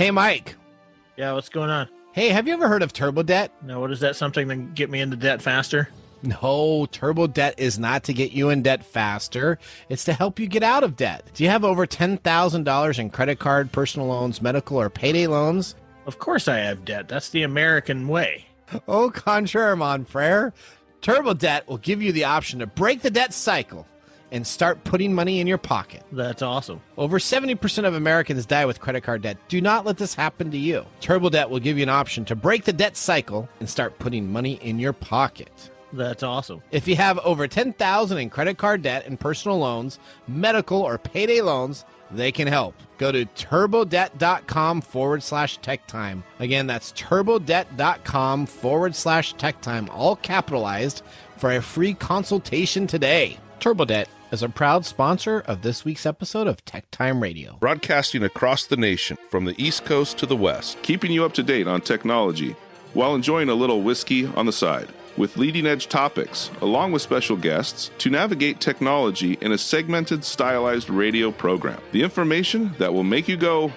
Hey, Mike. Yeah, what's going on? Hey, have you ever heard of turbo debt? No, what is that? Something to get me into debt faster? No, turbo debt is not to get you in debt faster. It's to help you get out of debt. Do you have over $10,000 in credit card, personal loans, medical, or payday loans? Of course I have debt. That's the American way. Au contraire, mon frere. Turbo debt will give you the option to break the debt cycle and start putting money in your pocket. That's awesome. Over 70% of Americans die with credit card debt. Do not let this happen to you. Turbo debt will give you an option to break the debt cycle and start putting money in your pocket. That's awesome. If you have over $10,000 in credit card debt and personal loans, medical or payday loans, they can help. Go to turbodebt.com/TechTime. Again, that's turbodebt.com/TechTime, all capitalized, for a free consultation today. TurboDebt is a proud sponsor of this week's episode of TechTime Radio. Broadcasting across the nation from the East Coast to the West, keeping you up to date on technology while enjoying a little whiskey on the side, with leading-edge topics, along with special guests, to navigate technology in a segmented, stylized radio program. The information that will make you go,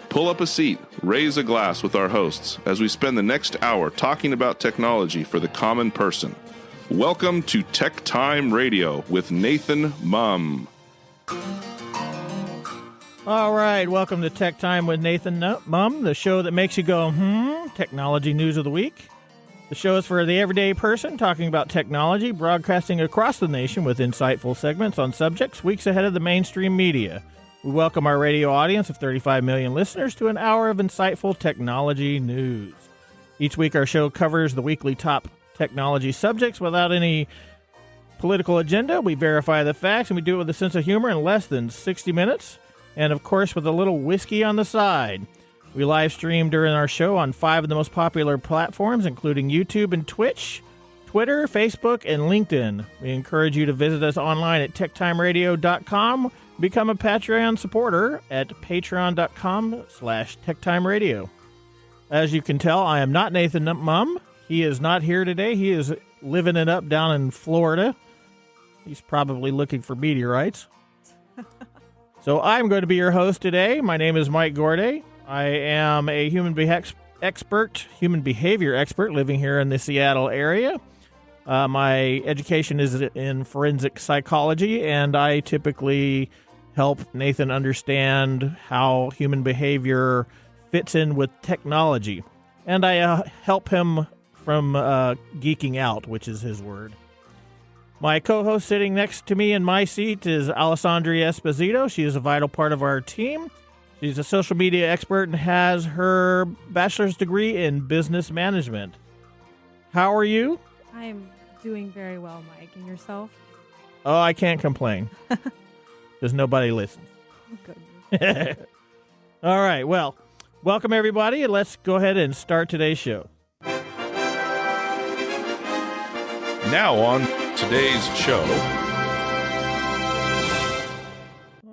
Pull up a seat, raise a glass with our hosts as we spend the next hour talking about technology for the common person. Welcome to TechTime Radio with Nathan Mumm. All right, welcome to Tech Time with Nathan Mumm, the show that makes you go, technology news of the week. The show is for the everyday person talking about technology, broadcasting across the nation with insightful segments on subjects weeks ahead of the mainstream media. We welcome our radio audience of 35 million listeners to an hour of insightful technology news. Each week our show covers the weekly top technology subjects without any political agenda. We verify the facts, and we do it with a sense of humor in less than 60 minutes. And, of course, with a little whiskey on the side. We live stream during our show on 5 of the most popular platforms, including YouTube and Twitch, Twitter, Facebook, and LinkedIn. We encourage you to visit us online at TechTimeRadio.com. Become a Patreon supporter at patreon.com/TechTimeRadio. As you can tell, I am not Nathan Mumm. He is not here today. He is living it up down in Florida. He's probably looking for meteorites. So I'm going to be your host today. My name is Mike Gorday. I am a human behavior expert living here in the Seattle area. My education is in forensic psychology, and I typically help Nathan understand how human behavior fits in with technology. And I help him from geeking out, which is his word. My co-host sitting next to me in my seat is Alessandria Esposito. She is a vital part of our team. She's a social media expert and has her bachelor's degree in business management. How are you? I'm doing very well, Mike. And yourself? Oh, I can't complain. Because nobody listens. Good. All right, well, welcome everybody, and let's go ahead and start today's show. Now on today's show.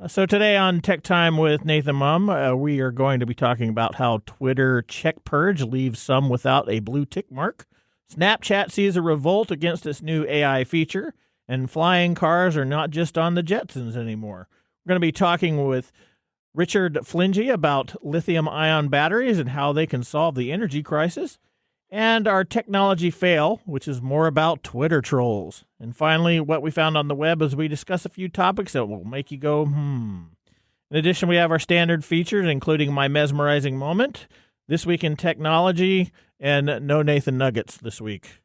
So today on Tech Time with Nathan Mumm, we are going to be talking about how Twitter check purge leaves some without a blue tick mark. Snapchat sees a revolt against its new AI feature, and flying cars are not just on the Jetsons anymore. We're going to be talking with Richard Flentge about lithium-ion batteries and how they can solve the energy crisis. And our technology fail, which is more about Twitter trolls. And finally, what we found on the web as we discuss a few topics that will make you go, In addition, we have our standard features, including my mesmerizing moment, This Week in Technology, and no Nathan Nuggets this week.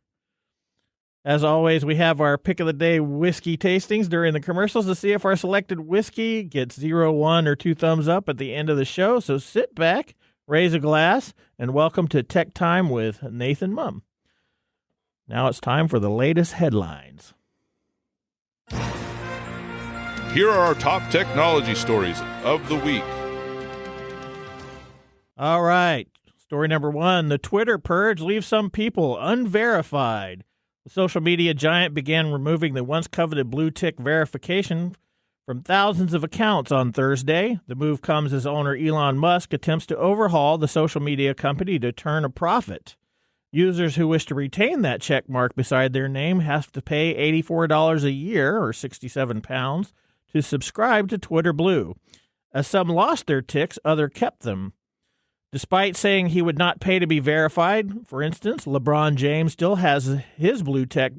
As always, we have our pick of the day whiskey tastings during the commercials to see if our selected whiskey gets 0, 1, or 2 thumbs up at the end of the show. So sit back, raise a glass, and welcome to Tech Time with Nathan Mumm. Now it's time for the latest headlines. Here are our top technology stories of the week. All right. Story number 1, the Twitter purge leaves some people unverified. The social media giant began removing the once coveted blue tick verification from thousands of accounts on Thursday. The move comes as owner Elon Musk attempts to overhaul the social media company to turn a profit. Users who wish to retain that check mark beside their name have to pay $84 a year, or £67, to subscribe to Twitter Blue. As some lost their ticks, others kept them. Despite saying he would not pay to be verified, for instance, LeBron James still has his blue tick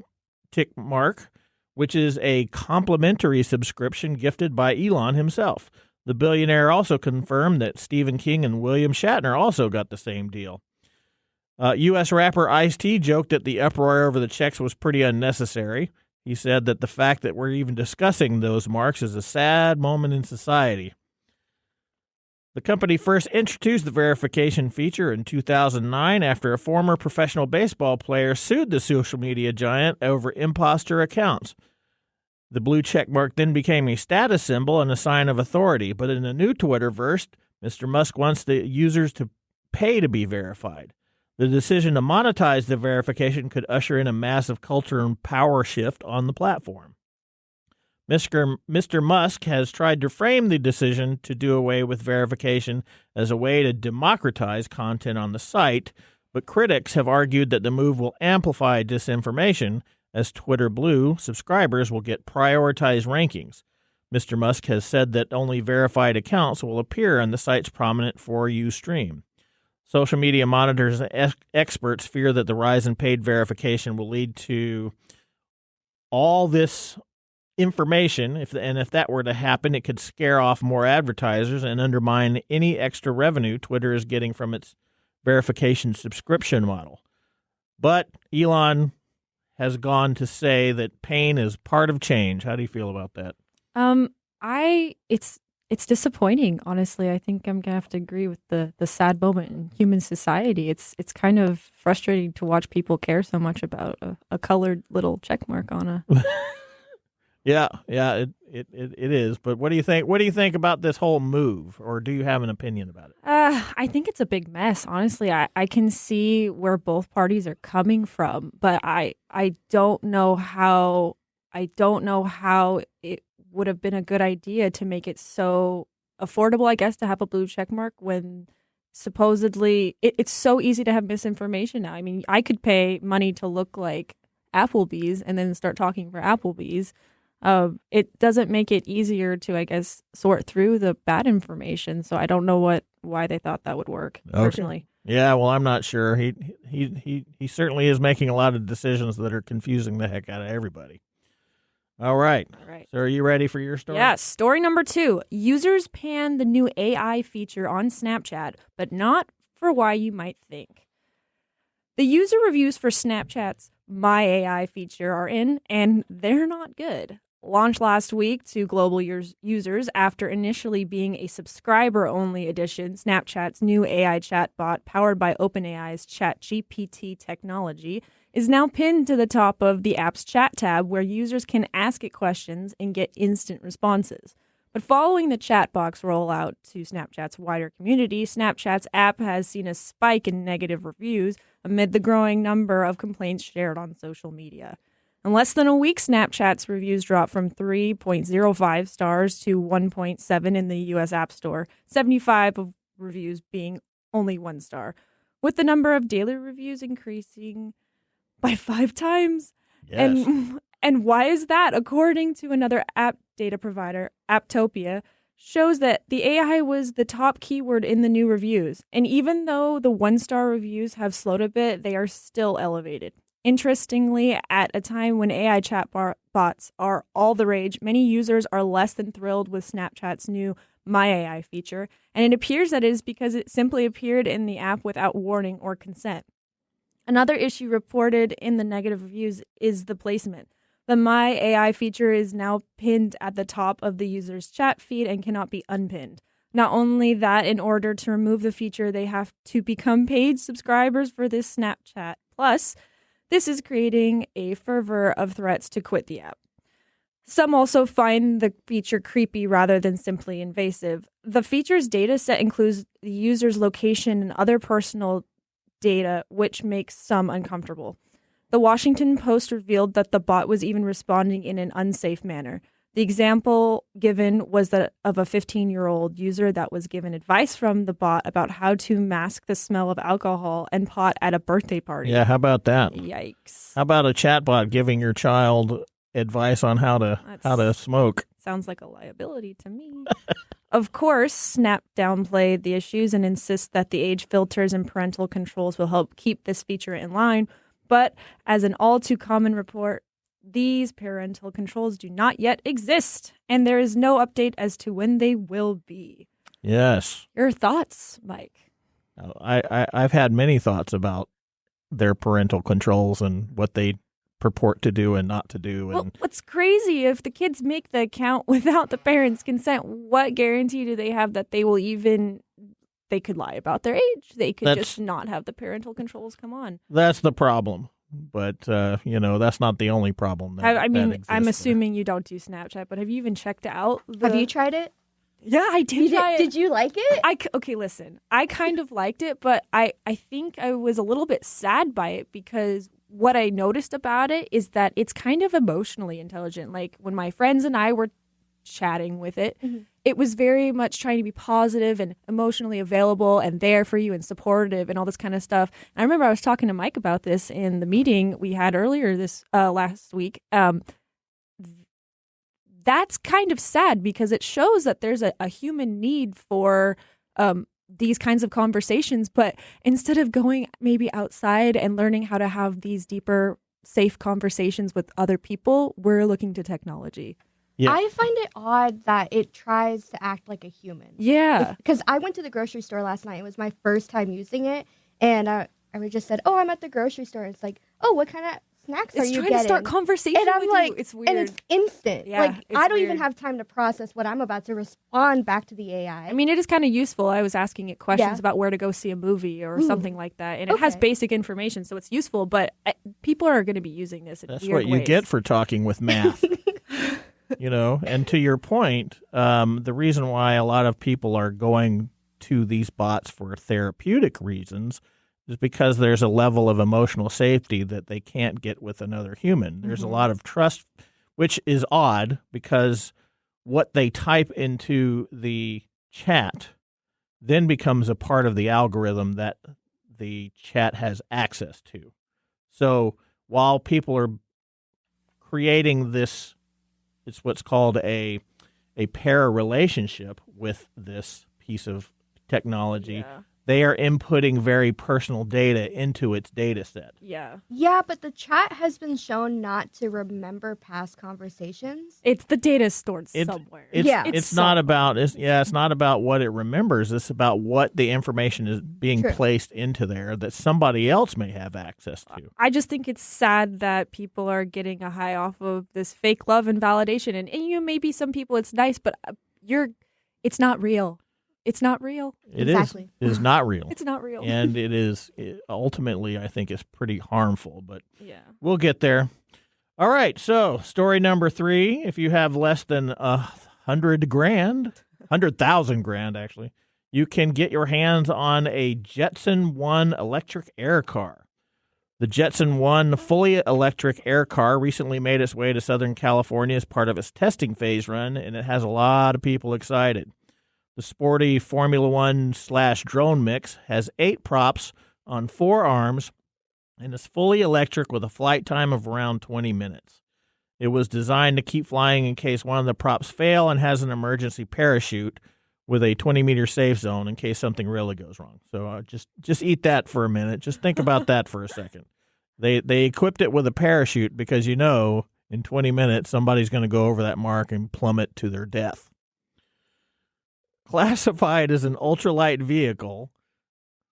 mark, which is a complimentary subscription gifted by Elon himself. The billionaire also confirmed that Stephen King and William Shatner also got the same deal. U.S. rapper Ice-T joked that the uproar over the checks was pretty unnecessary. He said that the fact that we're even discussing those marks is a sad moment in society. The company first introduced the verification feature in 2009 after a former professional baseball player sued the social media giant over imposter accounts. The blue check mark then became a status symbol and a sign of authority, but in a new Twitterverse, Mr. Musk wants the users to pay to be verified. The decision to monetize the verification could usher in a massive culture and power shift on the platform. Mr. Musk has tried to frame the decision to do away with verification as a way to democratize content on the site, but critics have argued that the move will amplify disinformation, as Twitter Blue subscribers will get prioritized rankings. Mr. Musk has said that only verified accounts will appear on the site's prominent For You stream. Social media monitors and experts fear that the rise in paid verification will lead to all this information, if that were to happen, it could scare off more advertisers and undermine any extra revenue Twitter is getting from its verification subscription model. But Elon has gone to say that pain is part of change. How do you feel about that? It's disappointing, honestly. I think I'm gonna have to agree with the sad moment in human society. It's kind of frustrating to watch people care so much about a colored little check mark on a. Yeah, it is. But what do you think? What do you think about this whole move, or do you have an opinion about it? I think it's a big mess. Honestly, I can see where both parties are coming from, but I don't know how it would have been a good idea to make it so affordable, I guess, to have a blue check mark when supposedly it's so easy to have misinformation now. I mean, I could pay money to look like Applebee's and then start talking for Applebee's. It doesn't make it easier to, I guess, sort through the bad information. So I don't know why they thought that would work, personally. Yeah, well, I'm not sure. He certainly is making a lot of decisions that are confusing the heck out of everybody. All right. So are you ready for your story? Yes. Story number 2. Users pan the new AI feature on Snapchat, but not for why you might think. The user reviews for Snapchat's My AI feature are in, and they're not good. Launched last week to global users after initially being a subscriber-only edition, Snapchat's new AI chatbot powered by OpenAI's ChatGPT technology is now pinned to the top of the app's chat tab where users can ask it questions and get instant responses. But following the chat box rollout to Snapchat's wider community, Snapchat's app has seen a spike in negative reviews amid the growing number of complaints shared on social media. In less than a week, Snapchat's reviews dropped from 3.05 stars to 1.7 in the U.S. App Store, 75 of reviews being only 1 star, with the number of daily reviews increasing by 5 times. Yes. And why is that? According to another app data provider, Apptopia, shows that the AI was the top keyword in the new reviews. And even though the 1-star reviews have slowed a bit, they are still elevated. Interestingly, at a time when AI chatbots are all the rage, many users are less than thrilled with Snapchat's new My AI feature, and it appears that it is because it simply appeared in the app without warning or consent. Another issue reported in the negative reviews is the placement. The My AI feature is now pinned at the top of the user's chat feed and cannot be unpinned. Not only that, in order to remove the feature, they have to become paid subscribers for this Snapchat Plus. This is creating a fervor of threats to quit the app. Some also find the feature creepy rather than simply invasive. The feature's data set includes the user's location and other personal data, which makes some uncomfortable. The Washington Post revealed that the bot was even responding in an unsafe manner. The example given was that of a 15-year-old user that was given advice from the bot about how to mask the smell of alcohol and pot at a birthday party. Yeah, how about that? Yikes. How about a chatbot giving your child advice on how to smoke? Sounds like a liability to me. Of course, Snap downplayed the issues and insists that the age filters and parental controls will help keep this feature in line. But as an all too common report, these parental controls do not yet exist, and there is no update as to when they will be. Yes. Your thoughts, Mike? I've had many thoughts about their parental controls and what they purport to do and not to do. Well, what's crazy, if the kids make the account without the parents' consent, what guarantee do they have that they will they could lie about their age? They could just not have the parental controls come on. That's the problem. But, that's not the only problem. I'm assuming you don't do Snapchat, but have you even checked out? Have you tried it? Yeah, I did try it. Did you like it? Okay, listen. I kind of liked it, but I think I was a little bit sad by it because what I noticed about it is that it's kind of emotionally intelligent. Like when my friends and I were chatting with it, it was very much trying to be positive and emotionally available and there for you and supportive and all this kind of stuff. And I remember I was talking to Mike about this in the meeting we had earlier this last week. That's kind of sad because it shows that there's a human need for these kinds of conversations. But instead of going maybe outside and learning how to have these deeper, safe conversations with other people, we're looking to technology. Yeah. I find it odd that it tries to act like a human. Yeah. Because I went to the grocery store last night. It was my first time using it. And I just said, I'm at the grocery store. It's like, what kind of snacks are you getting? It's trying to start conversation and I'm with like, you. It's weird. And it's instant. Yeah, I don't even have time to process what I'm about to respond back to the AI. I mean, it is kind of useful. I was asking it questions about where to go see a movie or something like that. And it has basic information, so it's useful. But people are going to be using this in That's weird what you ways. get for talking with math. And to your point, the reason why a lot of people are going to these bots for therapeutic reasons is because there's a level of emotional safety that they can't get with another human. There's a lot of trust, which is odd because what they type into the chat then becomes a part of the algorithm that the chat has access to. So while people are creating this, it's what's called a pair relationship with this piece of technology. Yeah. They are inputting very personal data into its data set. Yeah. Yeah, but the chat has been shown not to remember past conversations. It's the data stored somewhere. It's not about what it remembers. It's about what the information is being placed into there that somebody else may have access to. I just think it's sad that people are getting a high off of this fake love and validation. And maybe some people it's nice, but it's not real. It's not real. It is not real. It's not real. And ultimately, I think, is pretty harmful. But yeah, we'll get there. All right. So story number 3, if you have less than $100,000 actually, you can get your hands on a Jetson One electric air car. The Jetson One fully electric air car recently made its way to Southern California as part of its testing phase run, and it has a lot of people excited. The sporty Formula One/drone mix has 8 props on 4 arms and is fully electric with a flight time of around 20 minutes. It was designed to keep flying in case one of the props fail and has an emergency parachute with a 20-meter safe zone in case something really goes wrong. So just eat that for a minute. Just think about that for a second. They equipped it with a parachute because in 20 minutes somebody's going to go over that mark and plummet to their death. Classified as an ultralight vehicle,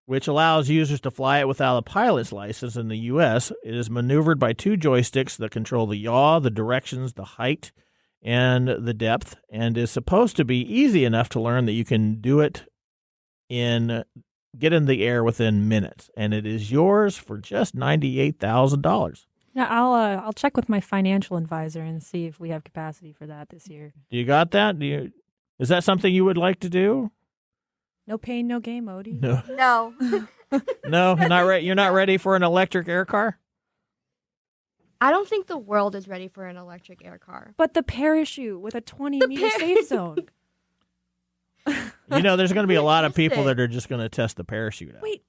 which allows users to fly it without a pilot's license in the U.S., it is maneuvered by 2 joysticks that control the yaw, the directions, the height, and the depth, and is supposed to be easy enough to learn that you can do it get in the air within minutes, and it is yours for just $98,000. Now I'll check with my financial advisor and see if we have capacity for that this year. Do you got that? Is that something you would like to do? No pain, no gain, Odie. No. No. No, you're not ready for an electric air car? I don't think the world is ready for an electric air car. But the parachute with a 20-meter safe zone. There's going to be a lot of people that are just going to test the parachute out. Wait.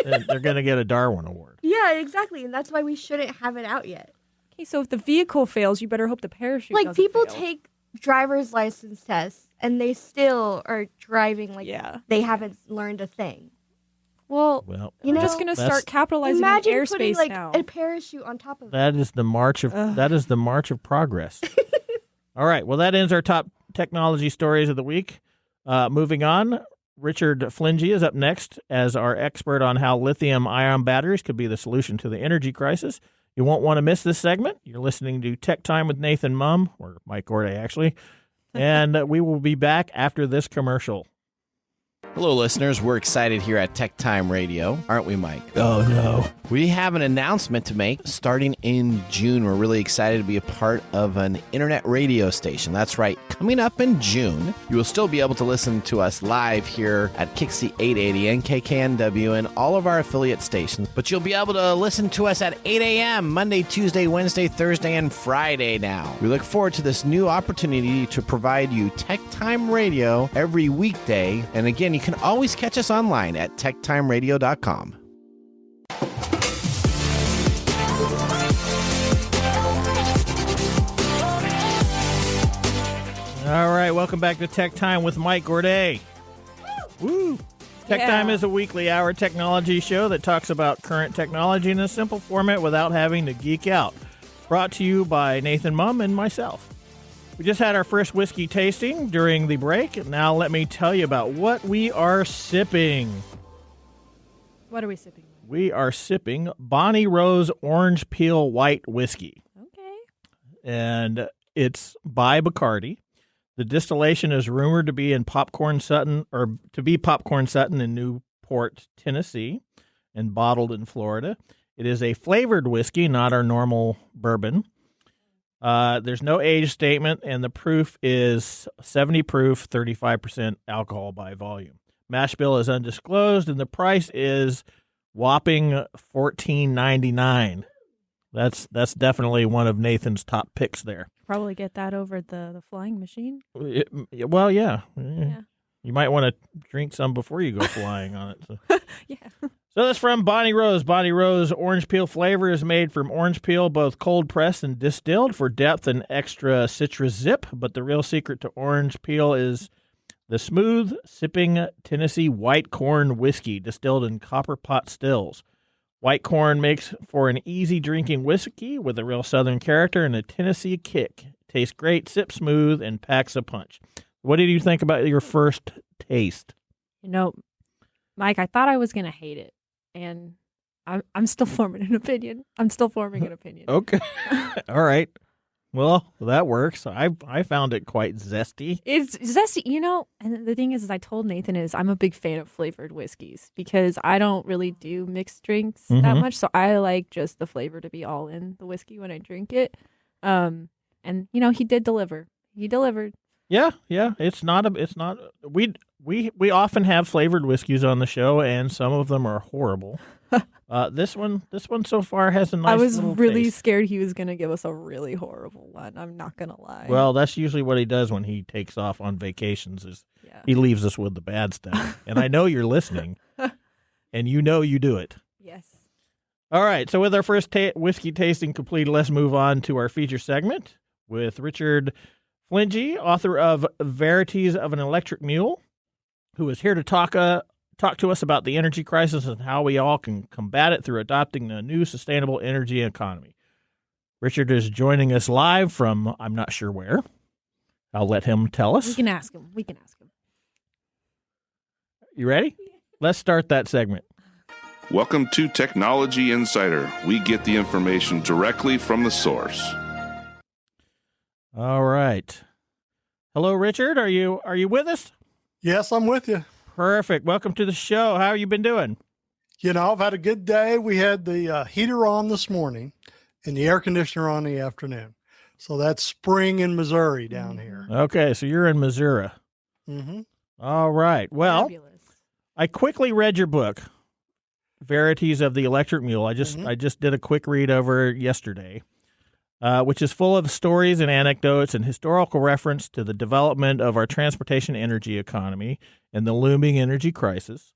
They're going to get a Darwin Award. Yeah, exactly. And that's why we shouldn't have it out yet. Okay, so if the vehicle fails, you better hope the parachute doesn't people fail. take driver's license tests and they still are driving like Yeah. they haven't learned a thing. Well, You we're know, just going to that's- start capitalizing Imagine on putting airspace like now. a parachute on top of it. That is the march of progress. All right. Well, that ends our top technology stories of the week. Moving on, Richard Flentge is up next as our expert on how lithium-ion batteries could be the solution to the energy crisis. You won't want to miss this segment. You're listening to Tech Time with Nathan Mumm, or Mike Gorday, actually. And we will be back after this commercial. Hello, listeners. We're excited here at TechTime Radio, aren't we, Mike? Oh, no. We have an announcement to make starting in June. We're really excited to be a part of an internet radio station. That's right. Coming up in June, you will still be able to listen to us live here at Kixie 880 and KKNW and all of our affiliate stations. But you'll be able to listen to us at 8 a.m. Monday, Tuesday, Wednesday, Thursday, and Friday now. We look forward to this new opportunity to provide you TechTime Radio every weekday. And again, you can always catch us online at techtimeradio.com. All right, welcome back to Tech Time with Mike Gorday. Woo! Tech Yeah. Time is a weekly hour technology show that talks about current technology in a simple format without having to geek out. Brought to you by Nathan Mumm and myself. We just had our first whiskey tasting during the break. Now let me tell you about what we are sipping. What are we sipping? We are sipping Bonnie Rose Orange Peel White Whiskey. Okay. And it's by Bacardi. The distillation is rumored to be Popcorn Sutton in Newport, Tennessee, and bottled in Florida. It is a flavored whiskey, not our normal bourbon. There's no age statement, and the proof is 70 proof, 35% alcohol by volume. Mash bill is undisclosed, and the price is whopping $14.99. That's definitely one of Nathan's top picks there. Probably get that over the flying machine. Well, yeah. Yeah. You might want to drink some before you go flying on it. So. Yeah. So that's from Bonnie Rose. Bonnie Rose orange peel flavor is made from orange peel, both cold pressed and distilled for depth and extra citrus zip. But the real secret to orange peel is the smooth sipping Tennessee white corn whiskey distilled in copper pot stills. White corn makes for an easy drinking whiskey with a real southern character and a Tennessee kick. Tastes great, sips smooth, and packs a punch. What did you think about your first taste? You know, Mike, I thought I was going to hate it. And I'm still forming an opinion. Okay. All right. Well, that works. I found it quite zesty. It's zesty, and the thing is I told Nathan I'm a big fan of flavored whiskeys because I don't really do mixed drinks that much. So I like just the flavor to be all in the whiskey when I drink it. And he did deliver. He delivered. Yeah. We often have flavored whiskeys on the show, and some of them are horrible. This one so far has a nice. I was little really taste. scared he was going to give us a really horrible one. I'm not going to lie. Well, that's usually what he does when he takes off on vacations. He leaves us with the bad stuff. And I know you're listening, and you know you do it. Yes. All right. So with our first whiskey tasting complete, let's move on to our feature segment with Richard Flentge, author of Verities of an Electric Mule, who is here to talk to us about the energy crisis and how we all can combat it through adopting a new sustainable energy economy. Richard is joining us live from I'm not sure where. I'll let him tell us. We can ask him. You ready? Let's start that segment. Welcome to Technology Insider. We get the information directly from the source. All right. Hello, Richard. Are you with us? Yes, I'm with you. Perfect. Welcome to the show. How have you been doing? I've had a good day. We had the heater on this morning and the air conditioner on the afternoon. So that's spring in Missouri down here. Okay, so you're in Missouri. Mm-hmm. All right. Well, Fabulous. I quickly read your book, Verities of the Electric Mule. I just did a quick read over yesterday, which is full of stories and anecdotes and historical reference to the development of our transportation energy economy and the looming energy crisis.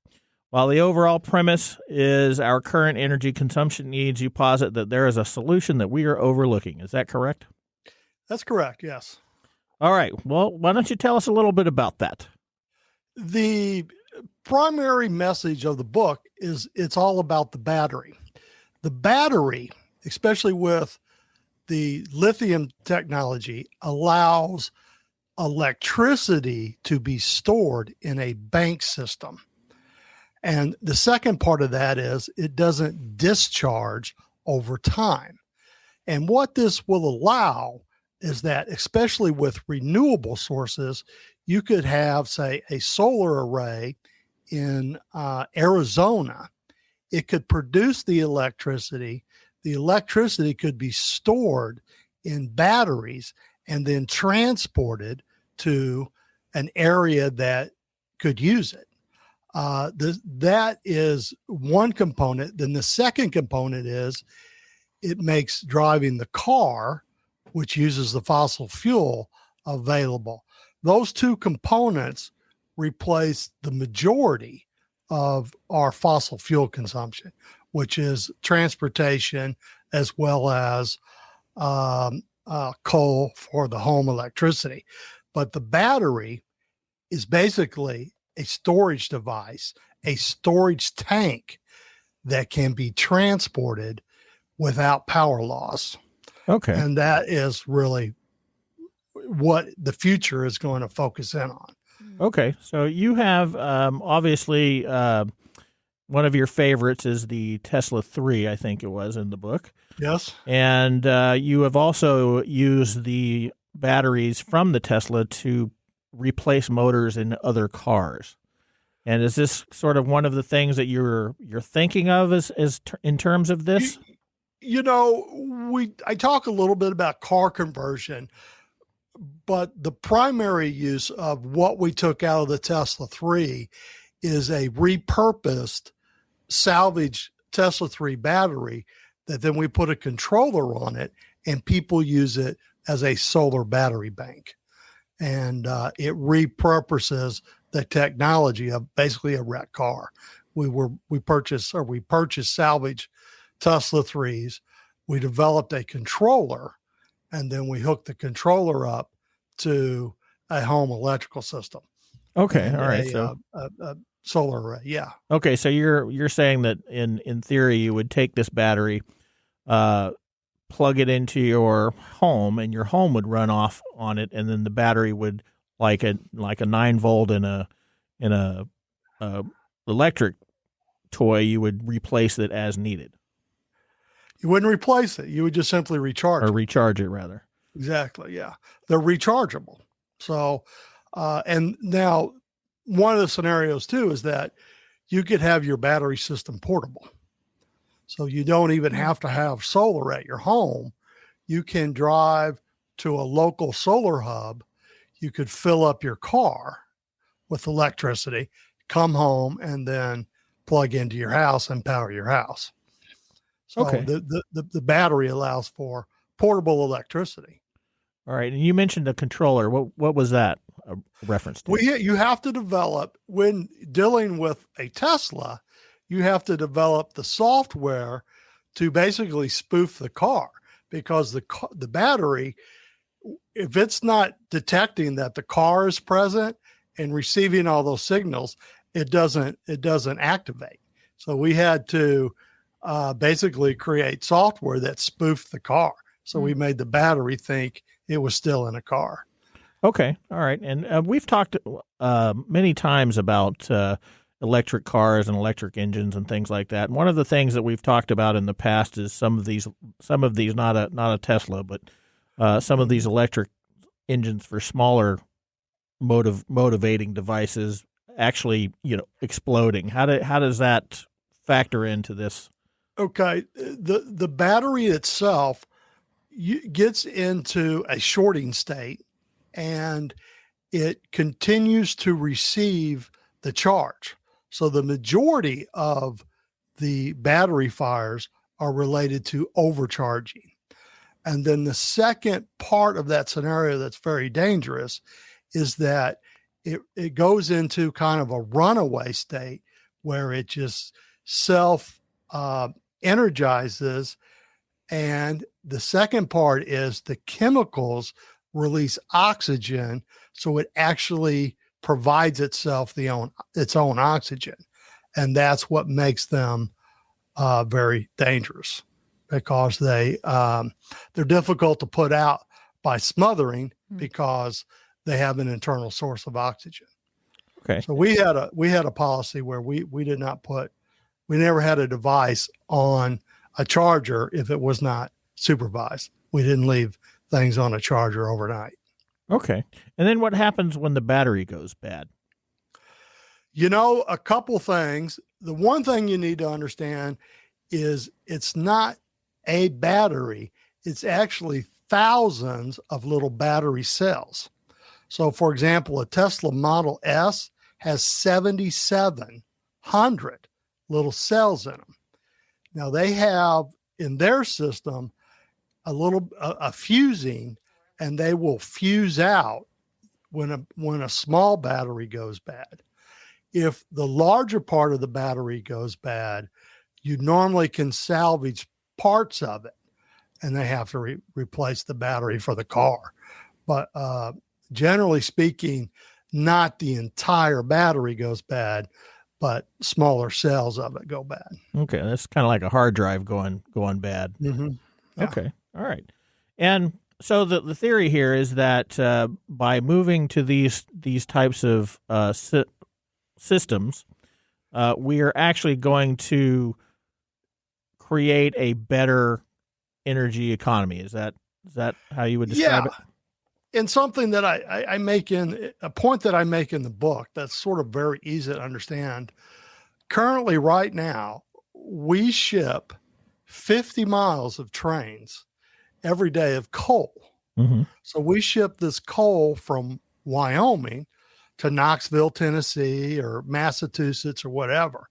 While the overall premise is our current energy consumption needs, you posit that there is a solution that we are overlooking. Is that correct? That's correct, yes. All right. Well, why don't you tell us a little bit about that? The primary message of the book is it's all about the battery. The battery, especially with the lithium technology, allows electricity to be stored in a bank system. And the second part of that is it doesn't discharge over time. And what this will allow is that, especially with renewable sources, you could have, say, a solar array in Arizona. It could produce the electricity. The electricity could be stored in batteries and then transported to an area that could use it. That is one component. Then the second component is it makes driving the car, which uses the fossil fuel, available. Those two components replace the majority of our fossil fuel consumption, which is transportation as well as coal for the home electricity. But the battery is basically a storage device, a storage tank that can be transported without power loss. Okay. And that is really what the future is going to focus in on. Okay. So you have obviously one of your favorites is the Tesla 3, I think it was in the book. Yes. And you have also used the batteries from the Tesla to replace motors in other cars. And is this sort of one of the things that you're thinking of as in terms of this? You know, I talk a little bit about car conversion, but the primary use of what we took out of the Tesla 3 is a repurposed salvage Tesla 3 battery that then we put a controller on it and people use it as a solar battery bank. And it repurposes the technology of basically a wrecked car. We purchased salvage Tesla 3s. We developed a controller, and then we hooked the controller up to a home electrical system. Okay, all right. A solar array, yeah. Okay, so you're saying that in theory you would take this battery, plug it into your home, and your home would run off on it, and then the battery would like a 9-volt in a electric toy. You would replace it as needed. You wouldn't replace it. You would just simply recharge or recharge it rather. Exactly. Yeah, they're rechargeable. So, and now one of the scenarios too is that you could have your battery system portable. So you don't even have to have solar at your home. You can drive to a local solar hub. You could fill up your car with electricity, come home, and then plug into your house and power your house. So okay. The battery allows for portable electricity. All right. And you mentioned a controller. What was that a reference to? Well, you have to develop, when dealing with a Tesla, you have to develop the software to basically spoof the car, because the battery, if it's not detecting that the car is present and receiving all those signals, it doesn't activate. So we had to basically create software that spoofed the car. So we made the battery think it was still in a car. Okay. All right. And we've talked many times about electric cars and electric engines and things like that. And one of the things that we've talked about in the past is some of these not a Tesla, but some of these electric engines for smaller motivating devices actually, exploding. How does that factor into this? Okay. The battery itself gets into a shorting state, and it continues to receive the charge. So the majority of the battery fires are related to overcharging. And then the second part of that scenario that's very dangerous is that it goes into kind of a runaway state where it just energizes. And the second part is the chemicals release oxygen, so it actually provides itself its own oxygen. And that's what makes them very dangerous, because they're difficult to put out by smothering because they have an internal source of oxygen. Okay. So we had a policy where we never had a device on a charger if it was not supervised. We didn't leave things on a charger overnight. Okay. And then what happens when the battery goes bad? A couple things. The one thing you need to understand is it's not a battery. It's actually thousands of little battery cells. So, for example, a Tesla Model S has 7,700 little cells in them. Now, they have in their system a fusing, and they will fuse out when a small battery goes bad. If the larger part of the battery goes bad, you normally can salvage parts of it, and they have to replace the battery for the car. But generally speaking, not the entire battery goes bad, but smaller cells of it go bad. Okay, that's kind of like a hard drive going bad. Mm-hmm. Yeah. Okay, all right. And so the theory here is that by moving to these types of systems, we are actually going to create a better energy economy. Is that how you would describe it? And something that I make a point that I make in the book that's sort of very easy to understand. Currently, right now, we ship 50 miles of trains every day of coal. Mm-hmm. So we ship this coal from Wyoming to Knoxville, Tennessee, or Massachusetts, or whatever.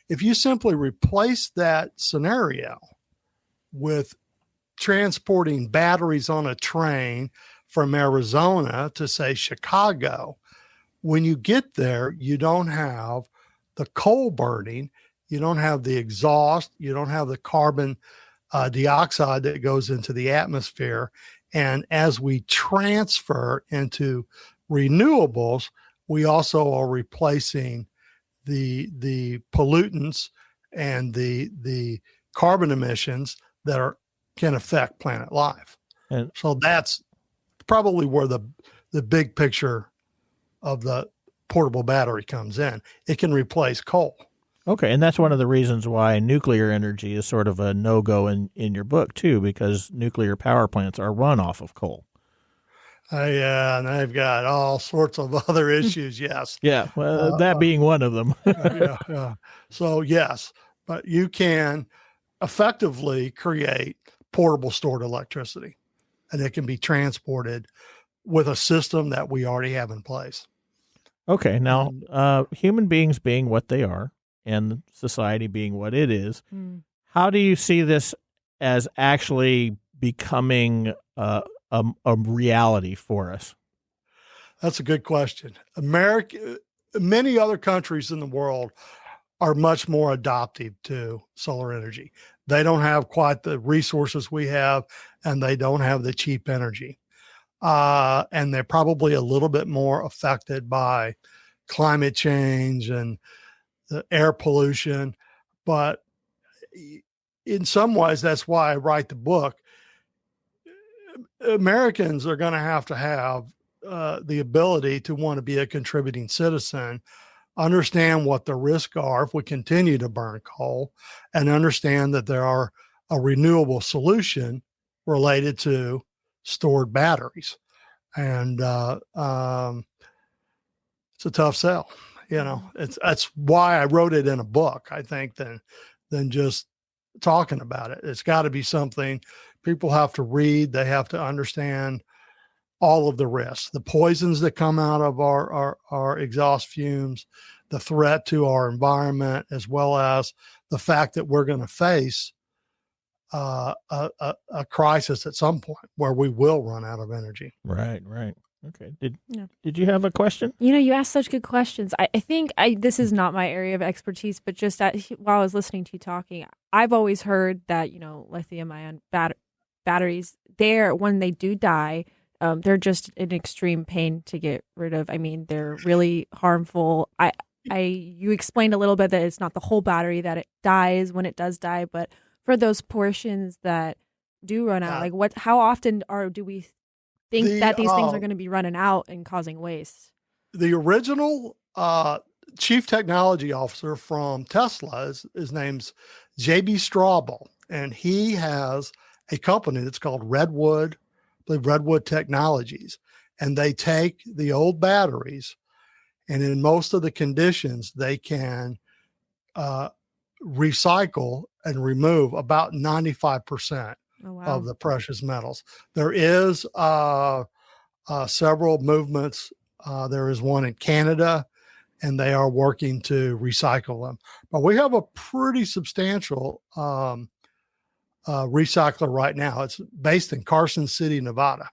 If you simply replace that scenario with transporting batteries on a train from Arizona to, say, Chicago, when you get there, you don't have the coal burning, you don't have the exhaust, you don't have the carbon dioxide that goes into the atmosphere. And as we transfer into renewables, we also are replacing the pollutants and the carbon emissions that can affect planet life. And so that's probably where the big picture of the portable battery comes in. It can replace coal. Okay, and that's one of the reasons why nuclear energy is sort of a no-go in your book, too, because nuclear power plants are run off of coal. Yeah, and I've got all sorts of other issues, yes. Yeah, well, that being one of them. Yeah. So, yes, but you can effectively create portable stored electricity, and it can be transported with a system that we already have in place. Okay, now, human beings being what they are, and society being what it is, how do you see this as actually becoming a reality for us? That's a good question. Many other countries in the world are much more adaptive to solar energy. They don't have quite the resources we have, and they don't have the cheap energy. And they're probably a little bit more affected by climate change and the air pollution. But in some ways, that's why I write the book. Americans are going to have the ability to want to be a contributing citizen, understand what the risks are if we continue to burn coal, and understand that there are a renewable solution related to stored batteries. And it's a tough sell. That's why I wrote it in a book, I think, than just talking about it. It's got to be something people have to read. They have to understand all of the risks, the poisons that come out of our exhaust fumes, the threat to our environment, as well as the fact that we're going to face a crisis at some point where we will run out of energy. Right. Okay. Did you have a question? You asked such good questions. I think this is not my area of expertise, but just while I was listening to you talking, I've always heard that, lithium-ion batteries, when they do die, they're just an extreme pain to get rid of. I mean, they're really harmful. You explained a little bit that it's not the whole battery that it dies when it does die, but for those portions that do run out, like how often do we think that these things are going to be running out and causing waste? The original chief technology officer from Tesla, his name's J.B. Straubel, and he has a company that's called Redwood Technologies, and they take the old batteries, and in most of the conditions, they can recycle and remove about 95% of the precious metals. There is several movements. There is one in Canada, and they are working to recycle them. But we have a pretty substantial recycler right now. It's based in Carson City, Nevada,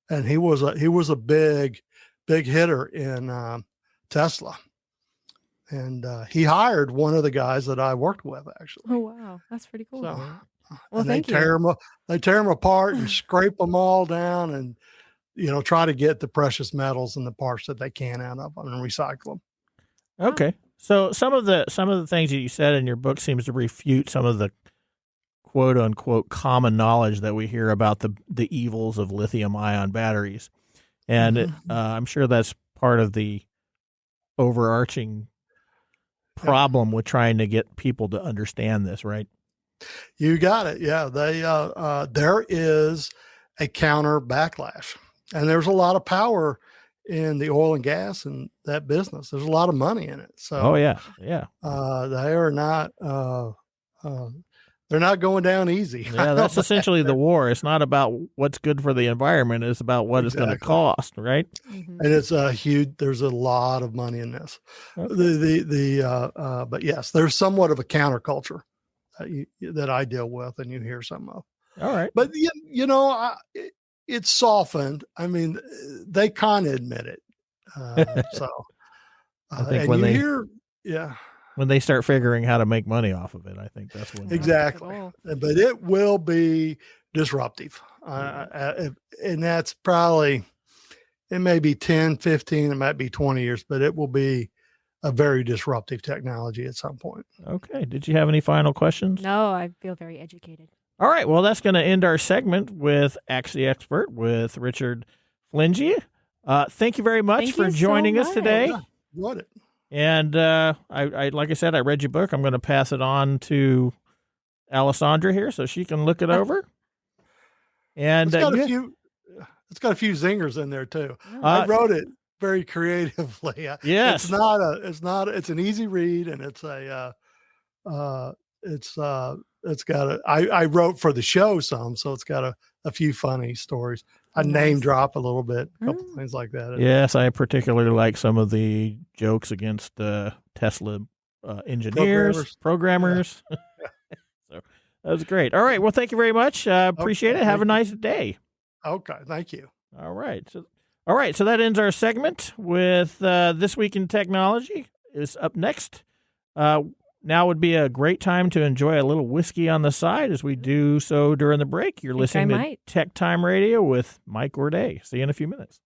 and he was a big hitter in Tesla, and he hired one of the guys that I worked with, actually. Oh wow, that's pretty cool. So, well, thank you. They tear them apart and scrape them all down, and try to get the precious metals and the parts that they can out of them and recycle them. Okay, so some of the things that you said in your book seems to refute some of the quote unquote common knowledge that we hear about the evils of lithium-ion batteries, and I'm sure that's part of the overarching problem with trying to get people to understand this, right? You got it. Yeah, there is a counter backlash, and there's a lot of power in the oil and gas and that business. There's a lot of money in it. So, yeah. They are not. They're not going down easy. Yeah, that's essentially the war. It's not about what's good for the environment. It's about what it's going to cost, right? And it's huge. There's a lot of money in this. Okay. But yes, there's somewhat of a counterculture that I deal with, and you hear some of. All right. But it's softened. I mean, they kind of admit it. So I think and when you they hear, when they start figuring how to make money off of it, I think that's when exactly. But it will be disruptive, and that's probably, it may be 10, 15, it might be 20 years, but it will be a very disruptive technology at some point. Okay. Did you have any final questions? No, I feel very educated. All right. Well, that's going to end our segment with Ask the Expert with Richard Flentge. Thank you very much for joining us today. Yeah, got it. And I like I said, I read your book. I'm going to pass it on to Alessandra here so she can look it over. And it's got a few zingers in there too. I wrote it very creatively. Yes, it's an easy read, and I wrote for the show some, so it's got a few funny stories. I name drop a little bit, a couple things like that. Yes, I particularly like some of the jokes against Tesla engineers, programmers. Yeah. So that was great. All right. Well, thank you very much. Appreciate it. Have a nice day. Okay. Thank you. All right. So that ends our segment with This Week in Technology is up next. Now would be a great time to enjoy a little whiskey on the side as we do so during the break. You're listening to TechTime Radio with Mike Gorday. See you in a few minutes.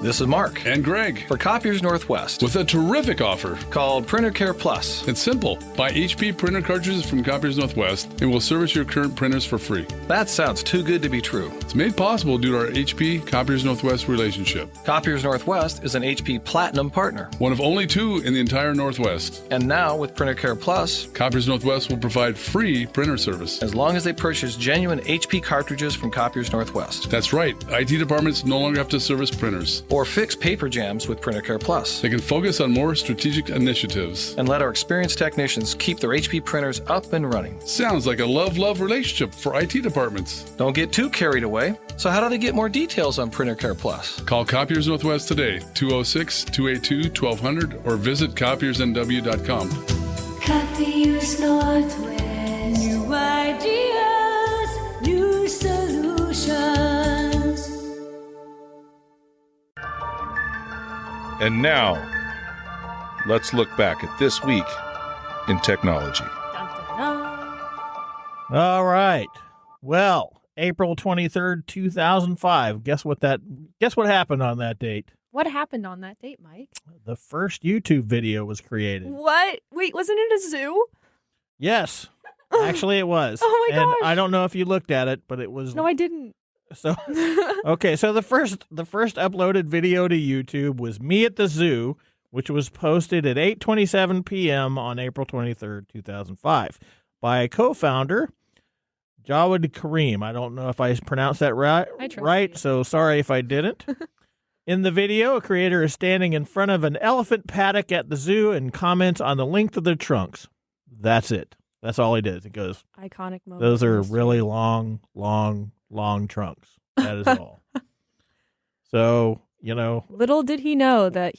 This is Marc and Greg for Copiers Northwest with a terrific offer called Printer Care Plus. It's simple. Buy HP printer cartridges from Copiers Northwest and we'll service your current printers for free. That sounds too good to be true. It's made possible due to our HP Copiers Northwest relationship. Copiers Northwest is an HP Platinum partner, one of only 2 in the entire Northwest. And now with Printer Care Plus, Copiers Northwest will provide free printer service as long as they purchase genuine HP cartridges from Copiers Northwest. That's right. IT departments no longer have to service printers or fix paper jams with Printer Care Plus. They can focus on more strategic initiatives and let our experienced technicians keep their HP printers up and running. Sounds like a love-love relationship for IT departments. Don't get too carried away. So how do they get more details on Printer Care Plus? Call Copiers Northwest today, 206-282-1200, or visit copiersnw.com. Copiers Northwest. New ideas, new solutions. And now, let's look back at this week in technology. All right. Well, April 23rd, 2005. Guess what happened on that date? What happened on that date, Mike? The first YouTube video was created. What? Wait, wasn't it a zoo? Yes. Actually, it was. Oh my and gosh. I don't know if you looked at it, but it was. No, I didn't. So, okay. So the first uploaded video to YouTube was me at the zoo, which was posted at 8:27 p.m. on April 23rd, 2005, by a co-founder, Jawed Kareem. I don't know if I pronounced that right. You. So sorry if I didn't. In the video, a creator is standing in front of an elephant paddock at the zoo and comments on the length of their trunks. That's it. That's all he did. It goes, iconic moment. those are really long trunks. That is all. So, little did he know that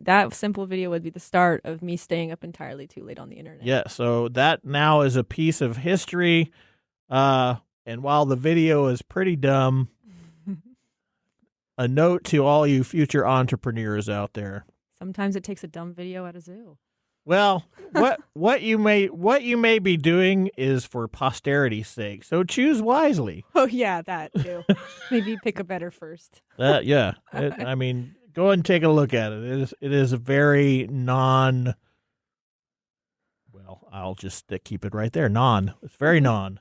that simple video would be the start of me staying up entirely too late on the internet. Yeah, so that now is a piece of history. And while the video is pretty dumb, a note to all you future entrepreneurs out there. Sometimes it takes a dumb video at a zoo. Well, what you may be doing is for posterity's sake. So choose wisely. Oh yeah, that too. Maybe pick a better first. Yeah. Go ahead and take a look at it. It is a very non. Well, I'll just keep it right there. It's very non.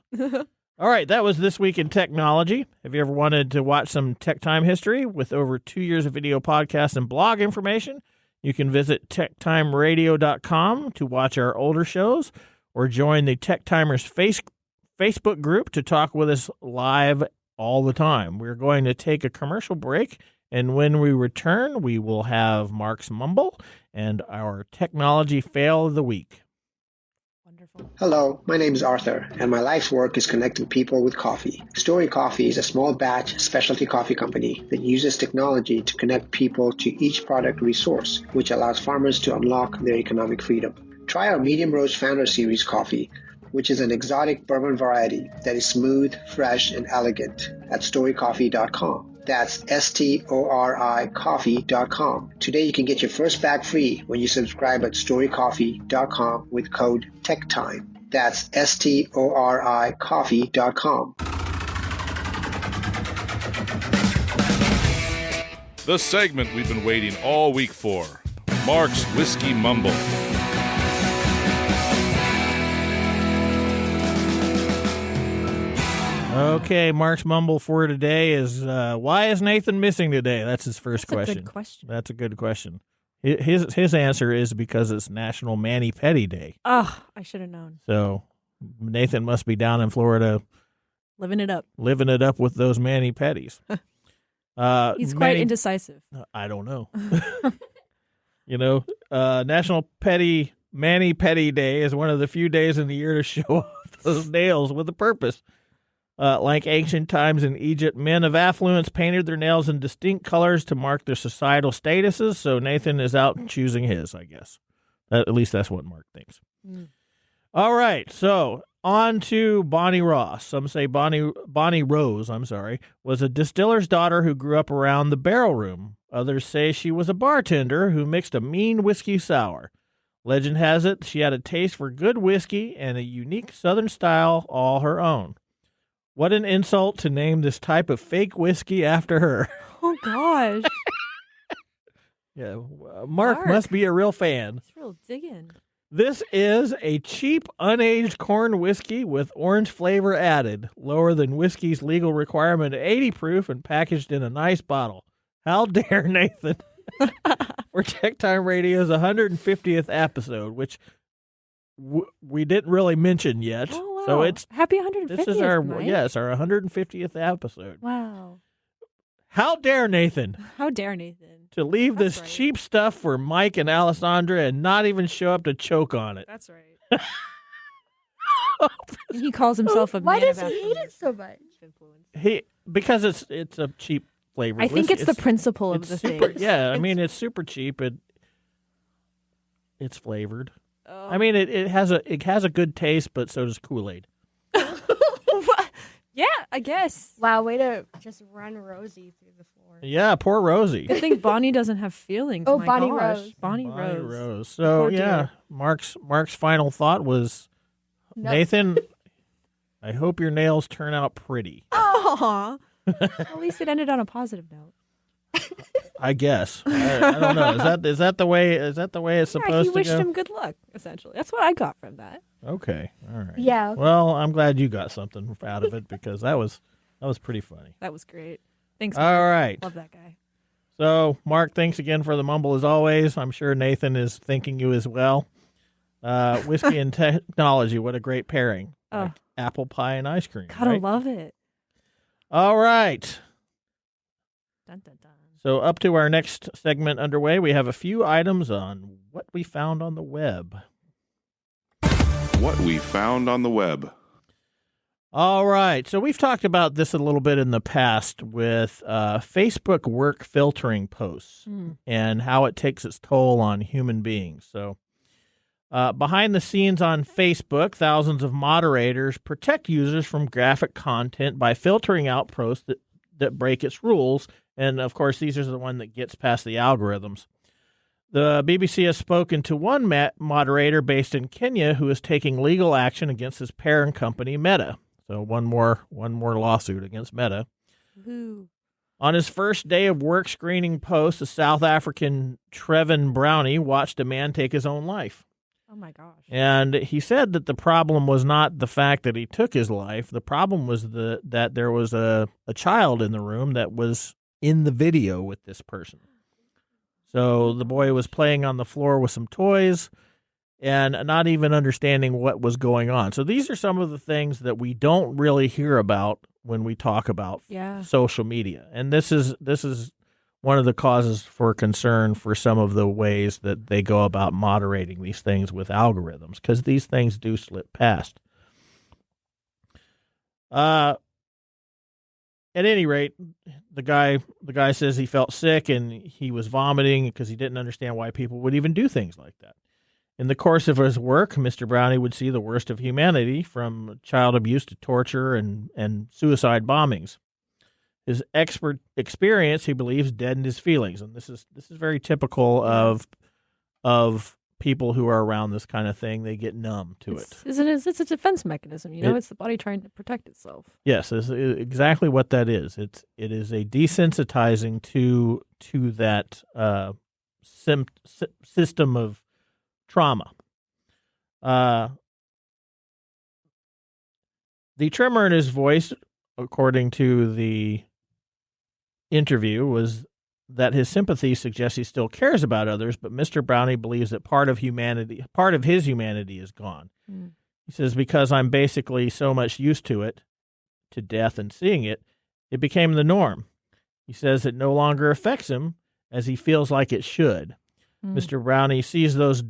All right, that was This Week in Technology. Have you ever wanted to watch some Tech Time history with over 2 years of video podcasts and blog information? You can visit TechTime Radio.com to watch our older shows or join the Tech Timers Facebook group to talk with us live all the time. We're going to take a commercial break, and when we return, we will have Marc's Mumble and our Technology Fail of the Week. Wonderful. Hello, my name is Arthur, and my life's work is connecting people with coffee. StoriCoffee is a small batch specialty coffee company that uses technology to connect people to each product resource, which allows farmers to unlock their economic freedom. Try our Medium Roast Founder Series coffee, which is an exotic bourbon variety that is smooth, fresh, and elegant at StoriCoffee.com. That's STORI coffee.com. Today you can get your first bag free when you subscribe at StoriCoffee.com with code TechTime. That's STORI coffee.com. The segment we've been waiting all week for, Marc's Whiskey Mumble. Okay, Marc's Mumble for today is, why is Nathan missing today? That's his first question. That's a good question. His answer is because it's National Mani-Pedi Day. Oh, I should have known. So Nathan must be down in Florida. Living it up with those mani-pedis. He's quite indecisive. I don't know. National Mani-Pedi Day is one of the few days in the year to show off those nails with a purpose. Like ancient times in Egypt, men of affluence painted their nails in distinct colors to mark their societal statuses, so Nathan is out choosing his, I guess. At least that's what Marc thinks. Mm. All right, so on to Bonnie Ross. Some say Bonnie Rose, was a distiller's daughter who grew up around the barrel room. Others say she was a bartender who mixed a mean whiskey sour. Legend has it she had a taste for good whiskey and a unique Southern style all her own. What an insult to name this type of fake whiskey after her. Oh, gosh. Yeah, Marc must be a real fan. He's real digging. This is a cheap, unaged corn whiskey with orange flavor added, lower than whiskey's legal requirement of 80 proof and packaged in a nice bottle. How dare Nathan? For TechTime Radio's 150th episode, which we didn't really mention yet. Oh, wow. So it's happy 150th. This is our Mike. Yes, our 150th episode. Wow. How dare Nathan? How dare Nathan? To leave this cheap stuff for Mike and Alessandra and not even show up to choke on it. That's right. He calls himself a Why man does of he hate it so much? Because it's a cheap flavor. I think it's the principle of the super, thing. Yeah, I mean it's super cheap. It's flavored. I mean it has a good taste, but so does Kool-Aid. Yeah, I guess. Wow, way to just run Rosie through the floor. Yeah, poor Rosie. Good thing Bonnie doesn't have feelings. Oh, my Bonnie gosh. Rose. Bonnie Rose. So Poor yeah, dear. Marc's final thought was Nope. Nathan. I hope your nails turn out pretty. Aw. At least it ended on a positive note. I guess. I don't know. Is that the way it's supposed to go? He wished him good luck, essentially. That's what I got from that. Okay. All right. Yeah. Well, I'm glad you got something out of it because that was pretty funny. That was great. Thanks, All Marc. right. Love that guy. So, Marc, thanks again for the mumble as always. I'm sure Nathan is thanking you as well. Whiskey and technology, what a great pairing. Like apple pie and ice cream. Gotta right? love it. All right. Dun, dun, dun. So up to our next segment underway, we have a few items on what we found on the web. What we found on the web. All right. So we've talked about this a little bit in the past with Facebook work filtering posts and how it takes its toll on human beings. So behind the scenes on Facebook, thousands of moderators protect users from graphic content by filtering out posts that break its rules. And, of course, these are the one that gets past the algorithms. The BBC has spoken to one moderator based in Kenya who is taking legal action against his parent company, Meta. So one more lawsuit against Meta. Woo. On his first day of work screening posts, a South African Trevin Brownie watched a man take his own life. Oh, my gosh. And he said that the problem was not the fact that he took his life. The problem was that there was a child in the room that was in the video with this person. So the boy was playing on the floor with some toys and not even understanding what was going on. So these are some of the things that we don't really hear about when we talk about social media. And this is one of the causes for concern for some of the ways that they go about moderating these things with algorithms, because these things do slip past. At any rate, the guy says he felt sick and he was vomiting because he didn't understand why people would even do things like that. In the course of his work, Mr. Brownie would see the worst of humanity, from child abuse to torture and suicide bombings. His expert experience, he believes, deadened his feelings, and this is very typical of people who are around this kind of thing. They get numb to it. It's a defense mechanism. It's the body trying to protect itself. Yes, it's exactly what that is. It is a desensitizing to that system of trauma. The tremor in his voice, according to the interview, was that his sympathy suggests he still cares about others, but Mr. Brownie believes that part of his humanity is gone. He says, because I'm basically so much used to death and seeing it, it became the norm. He says it no longer affects him as he feels like it should. Mr. Brownie sees those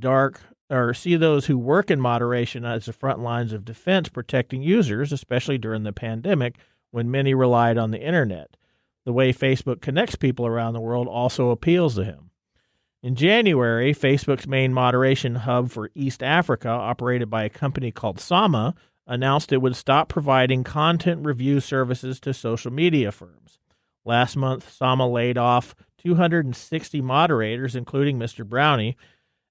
who work in moderation as the front lines of defense protecting users, especially during the pandemic when many relied on the internet. The way Facebook connects people around the world also appeals to him. In January, Facebook's main moderation hub for East Africa, operated by a company called Sama, announced it would stop providing content review services to social media firms. Last month, Sama laid off 260 moderators, including Mr. Brownie,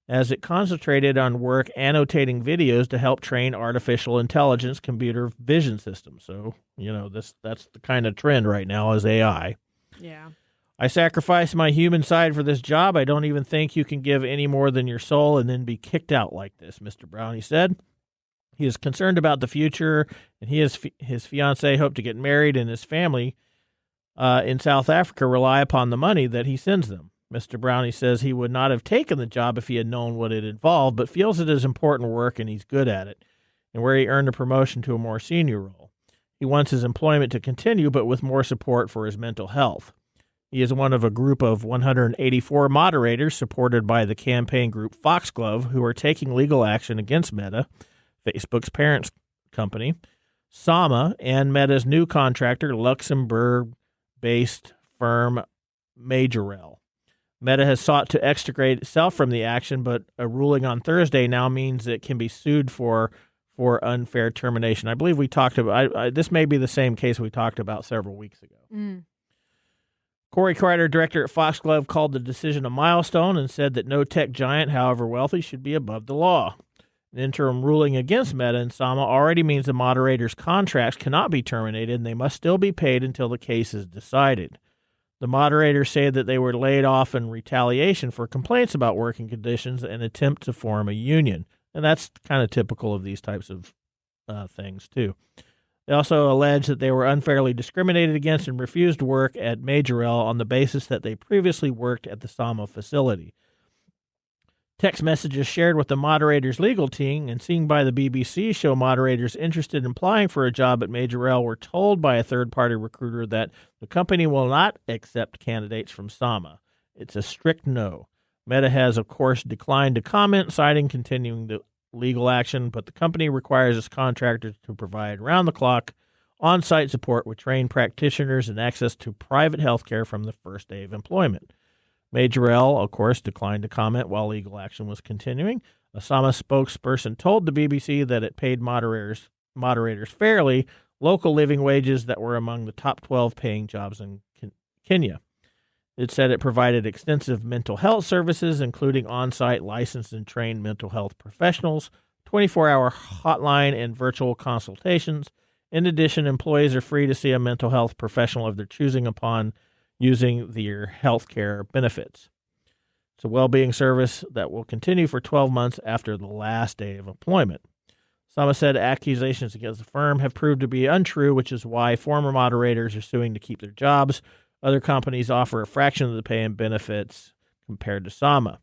as it concentrated on work annotating videos to help train artificial intelligence computer vision systems. So, that's the kind of trend right now is AI. Yeah. I sacrificed my human side for this job. I don't even think you can give any more than your soul and then be kicked out like this, Mr. Brownie said. He is concerned about the future, and he and his fiancée hope to get married, and his family in South Africa rely upon the money that he sends them. Mr. Brownie says he would not have taken the job if he had known what it involved, but feels it is important work and he's good at it, and where he earned a promotion to a more senior role. He wants his employment to continue, but with more support for his mental health. He is one of a group of 184 moderators supported by the campaign group Foxglove, who are taking legal action against Meta, Facebook's parent company, Sama, and Meta's new contractor, Luxembourg-based firm Majorel. Meta has sought to extricate itself from the action, but a ruling on Thursday now means it can be sued for unfair termination. I believe we talked about this may be the same case we talked about several weeks ago. Corey Kreider, director at Foxglove, called the decision a milestone and said that no tech giant, however wealthy, should be above the law. An interim ruling against Meta and Sama already means the moderators' contracts cannot be terminated and they must still be paid until the case is decided. The moderators say that they were laid off in retaliation for complaints about working conditions and attempt to form a union. And that's kind of typical of these types of things, too. They also allege that they were unfairly discriminated against and refused work at Majorel on the basis that they previously worked at the Sama facility. Text messages shared with the moderator's legal team and seen by the BBC show moderators interested in applying for a job at Majorel were told by a third-party recruiter that the company will not accept candidates from Sama. It's a strict no. Meta has, of course, declined to comment, citing continuing the legal action, but the company requires its contractors to provide round-the-clock on-site support with trained practitioners and access to private health care from the first day of employment. Majorel, of course, declined to comment while legal action was continuing. A Sama spokesperson told the BBC that it paid moderators fairly local living wages that were among the top 12 paying jobs in Kenya. It said it provided extensive mental health services, including on-site licensed and trained mental health professionals, 24-hour hotline, and virtual consultations. In addition, employees are free to see a mental health professional of their choosing upon using their health care benefits. It's a well-being service that will continue for 12 months after the last day of employment. Sama said accusations against the firm have proved to be untrue, which is why former moderators are suing to keep their jobs. Other companies offer a fraction of the pay and benefits compared to Sama.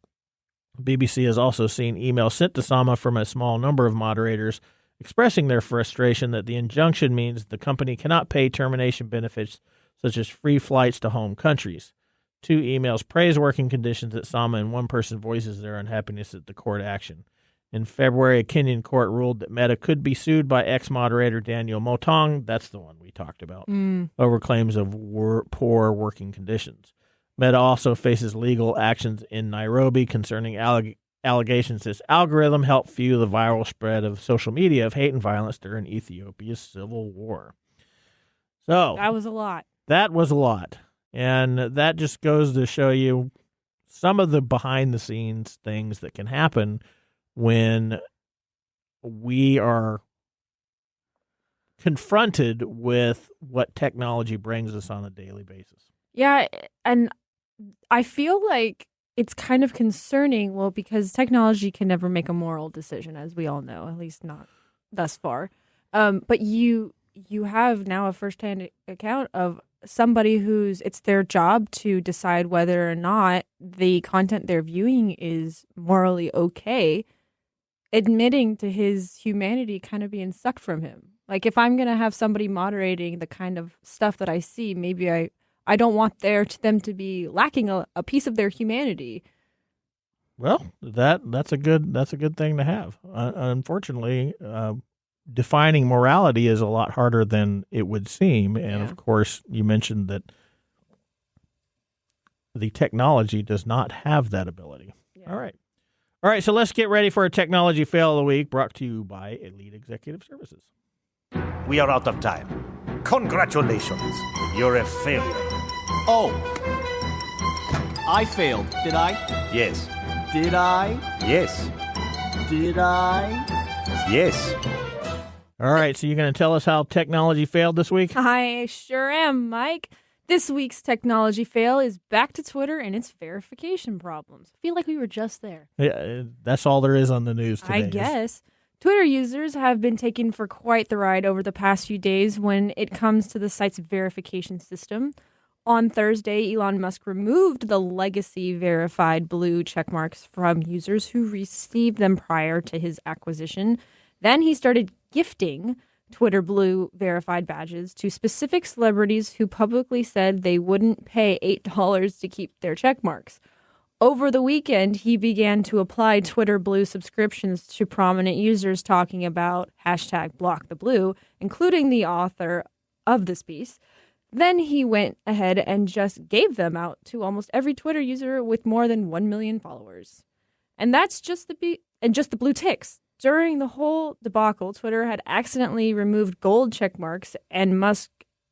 BBC has also seen emails sent to Sama from a small number of moderators expressing their frustration that the injunction means the company cannot pay termination benefits such as free flights to home countries. 2 emails praise working conditions at Sama, and one person voices their unhappiness at the court action. In February, a Kenyan court ruled that Meta could be sued by ex-moderator Daniel Motong, that's the one we talked about, over claims of poor working conditions. Meta also faces legal actions in Nairobi concerning allegations this algorithm helped fuel the viral spread of social media of hate and violence during Ethiopia's civil war. So That was a lot. That was a lot. And that just goes to show you some of the behind-the-scenes things that can happen when we are confronted with what technology brings us on a daily basis. Yeah, and I feel like it's kind of concerning, well, because technology can never make a moral decision, as we all know, at least not thus far. But you have now a firsthand account of somebody it's their job to decide whether or not the content they're viewing is morally okay, admitting to his humanity kind of being sucked from him. Like, if I'm going to have somebody moderating the kind of stuff that I see, maybe I don't want them to be lacking a piece of their humanity. Well, that's a good thing to have. Unfortunately, defining morality is a lot harder than it would seem. And of course, you mentioned that the technology does not have that ability. Yeah. All right. So let's get ready for a technology fail of the week brought to you by Elite Executive Services. We are out of time. Congratulations. You're a failure. Oh. I failed, did I? Yes. Did I? Yes. Did I? Yes. All right, so you're going to tell us how technology failed this week? I sure am, Mike. This week's technology fail is back to Twitter and its verification problems. I feel like we were just there. Yeah, that's all there is on the news today. I guess. Twitter users have been taken for quite the ride over the past few days when it comes to the site's verification system. On Thursday, Elon Musk removed the legacy verified blue checkmarks from users who received them prior to his acquisition. Then he started gifting Twitter Blue verified badges to specific celebrities who publicly said they wouldn't pay $8 to keep their check marks. Over the weekend, he began to apply Twitter Blue subscriptions to prominent users talking about #BlockTheBlue, including the author of this piece. Then he went ahead and just gave them out to almost every Twitter user with more than 1 million followers. And that's just the blue ticks. During the whole debacle, Twitter had accidentally removed gold check marks, and Musk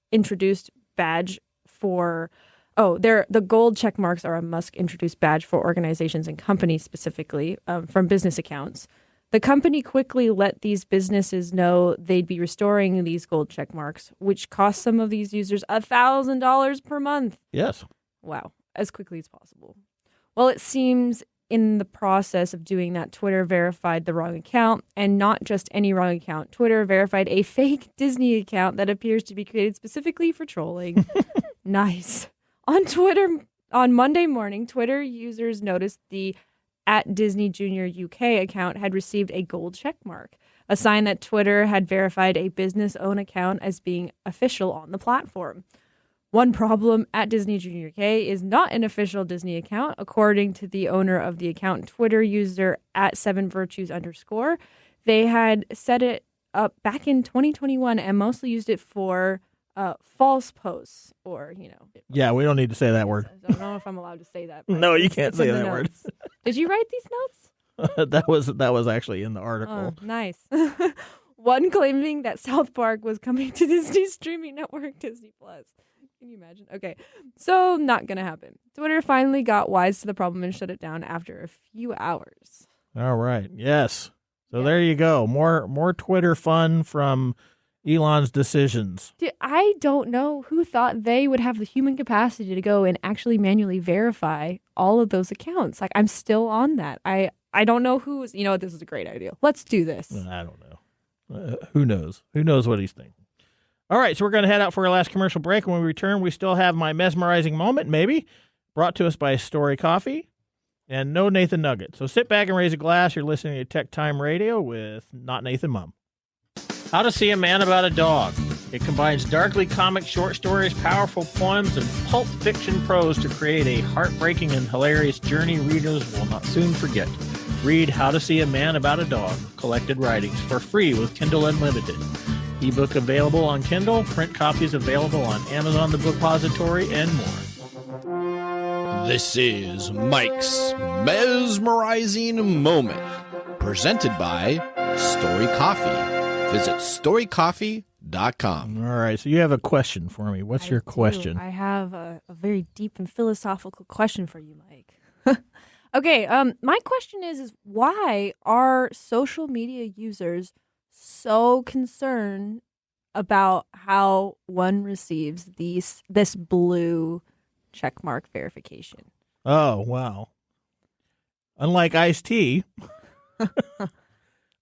introduced badge for... the gold check marks are a Musk-introduced badge for organizations and companies specifically from business accounts. The company quickly let these businesses know they'd be restoring these gold check marks, which cost some of these users $1,000 per month. Yes. Wow, as quickly as possible. Well, it seems in the process of doing that, Twitter verified the wrong account, and not just any wrong account. Twitter verified a fake Disney account that appears to be created specifically for trolling. Nice. On Twitter, on Monday morning, Twitter users noticed the @Disney Junior UK account had received a gold check mark, a sign that Twitter had verified a business-owned account as being official on the platform. One problem, @Disney Junior UK is not an official Disney account, according to the owner of the account, Twitter user @7virtues_. They had set it up back in 2021 and mostly used it for false posts, or Yeah, we don't need to say that word. I don't know if I'm allowed to say that. No, you can't it's say in the that word. notes. Did you write these notes? that was actually in the article. Oh, nice. One claiming that South Park was coming to Disney's streaming network, Disney Plus. Can you imagine? Okay, so not gonna happen. Twitter finally got wise to the problem and shut it down after a few hours. All right. Yes. So there you go. More Twitter fun from Elon's decisions. Dude, I don't know who thought they would have the human capacity to go and actually manually verify all of those accounts. Like, I'm still on that. I don't know who's, this is a great idea. Let's do this. I don't know. Who knows? Who knows what he's thinking? All right, so we're going to head out for our last commercial break. When we return, we still have my mesmerizing moment, maybe, brought to us by StoriCoffee, and no Nathan Nugget. So sit back and raise a glass. You're listening to Tech Time Radio with not Nathan Mumm. How to See a Man About a Dog. It combines darkly comic short stories, powerful poems, and pulp fiction prose to create a heartbreaking and hilarious journey readers will not soon forget. Read How to See a Man About a Dog, collected writings, for free with Kindle Unlimited. Ebook available on Kindle, print copies available on Amazon The Bookpository, and more. This is Mike's Mesmerizing Moment, presented by StoriCoffee. Visit StoriCoffee.com. All right, so you have a question for me. What's your question? I have a very deep and philosophical question for you, Mike. Okay, my question is why are social media users so concerned about how one receives this blue checkmark verification? Oh, wow. Unlike iced tea,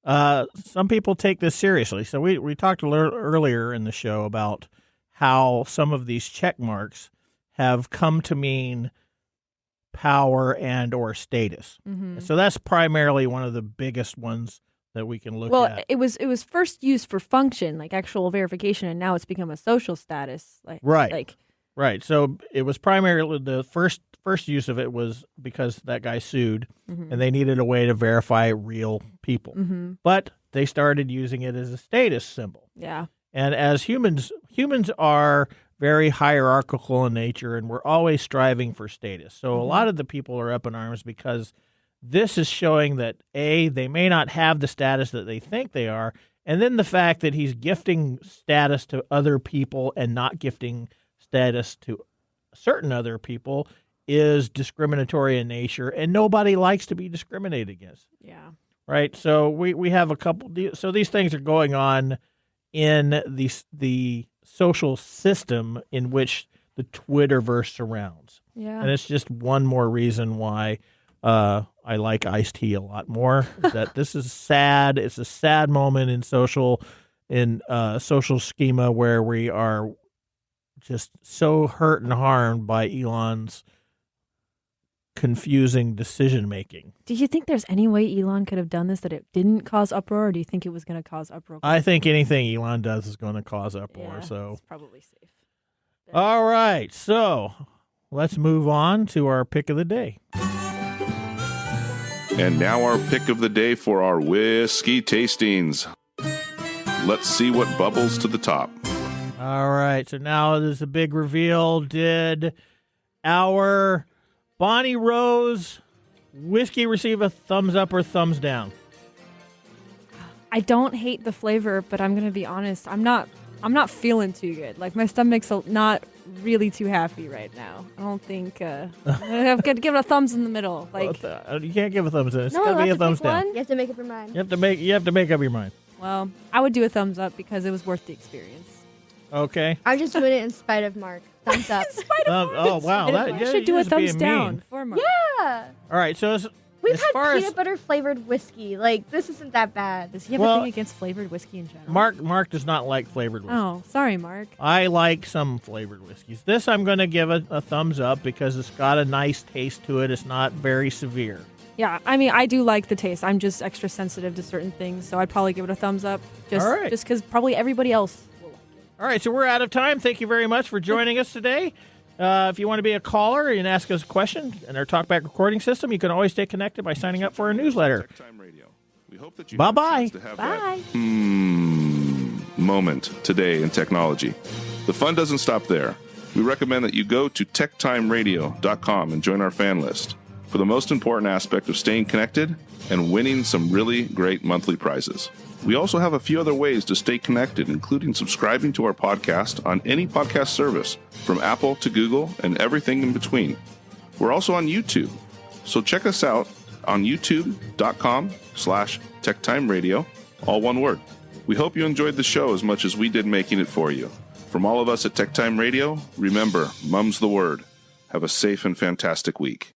some people take this seriously. So we talked a little earlier in the show about how some of these check marks have come to mean power and or status. Mm-hmm. So that's primarily one of the biggest ones that we can look at. Well, it was first used for function, like actual verification, and now it's become a social status. Right. So it was primarily the first use of it was because that guy sued, mm-hmm. and they needed a way to verify real people. Mm-hmm. But they started using it as a status symbol. Yeah. And as humans are very hierarchical in nature, and we're always striving for status. So a lot of the people are up in arms because this is showing that, A, they may not have the status that they think they are, and then the fact that he's gifting status to other people and not gifting status to certain other people is discriminatory in nature, and nobody likes to be discriminated against. Yeah. Right? So we have a couple – so these things are going on in the social system in which the Twitterverse surrounds. Yeah. And it's just one more reason why I like iced tea a lot more. That this is sad. It's a sad moment in social schema where we are just so hurt and harmed by Elon's confusing decision making. Do you think there's any way Elon could have done this that it didn't cause uproar, or do you think it was going to cause uproar? I think anything Elon does is going to cause uproar. Yeah, so it's probably safe. All right, so let's move on to our pick of the day. And now our pick of the day for our whiskey tastings. Let's see what bubbles to the top. All right, so now there's a big reveal. Did our Bonnie Rose whiskey receive a thumbs up or thumbs down? I don't hate the flavor, but I'm going to be honest. I'm not feeling too good. Like, my stomach's not really too happy right now. I don't think I've got to give it a thumbs in the middle. Like you can't give a thumbs up. It's no, gotta be a I'll have to thumbs pick down. one. You have to make up your mind. You have to make up your mind. Well, I would do a thumbs up because it was worth the experience. Okay. I'm just doing it in spite of Marc. Thumbs up. Oh wow, You should do a thumbs down for Marc. Yeah. All right, so We've as had far peanut as butter flavored whiskey. Like, this isn't that bad. Does he have Well, a thing against flavored whiskey in general? Marc does not like flavored whiskey. Oh, sorry, Marc. I like some flavored whiskeys. This I'm going to give a thumbs up because it's got a nice taste to it. It's not very severe. Yeah, I mean, I do like the taste. I'm just extra sensitive to certain things, so I'd probably give it a thumbs up. Just, All right. just because probably everybody else will like it. All right, so we're out of time. Thank you very much for joining us today. If you want to be a caller and ask us a question in our TalkBack recording system, you can always stay connected by signing up for our newsletter. TechTime Radio. We hope that you Bye-bye. have Bye. that moment today in technology. The fun doesn't stop there. We recommend that you go to TechTimeRadio.com and join our fan list for the most important aspect of staying connected and winning some really great monthly prizes. We also have a few other ways to stay connected, including subscribing to our podcast on any podcast service, from Apple to Google and everything in between. We're also on YouTube, so check us out on youtube.com/TechTimeRadio, all one word. We hope you enjoyed the show as much as we did making it for you. From all of us at TechTime Radio, remember, Mumm's the word. Have a safe and fantastic week.